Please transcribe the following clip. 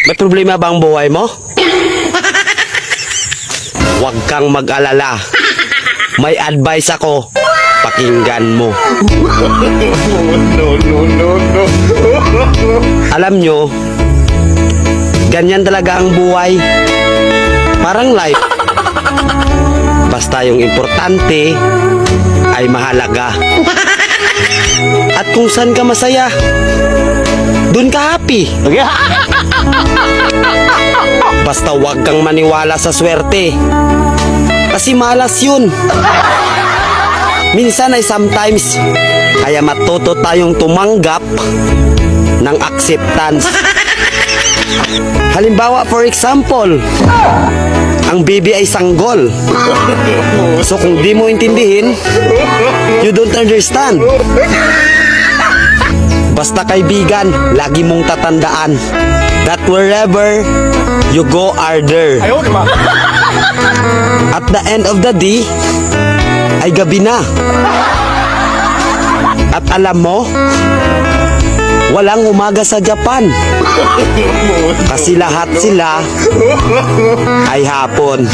May problema bang buhay mo? Huwag kang mag-alala. May advice ako. Pakinggan mo. Alam nyo, ganyan talaga ang buhay. Parang life. Basta yung importante ay mahalaga. At kung saan ka masaya, dun ka happy. Basta wag kang maniwala sa swerte. Kasi malas yun. Minsan ay sometimes. Kaya matuto tayong tumanggap ng acceptance. Halimbawa, for example, ang baby ay sanggol. So kung di mo intindihin, you don't understand. Basta kaibigan, lagi mong tatandaan that wherever you go are there. At the end of the day, ay gabi na. At alam mo, walang umaga sa Japan. Kasi lahat sila ay hapon.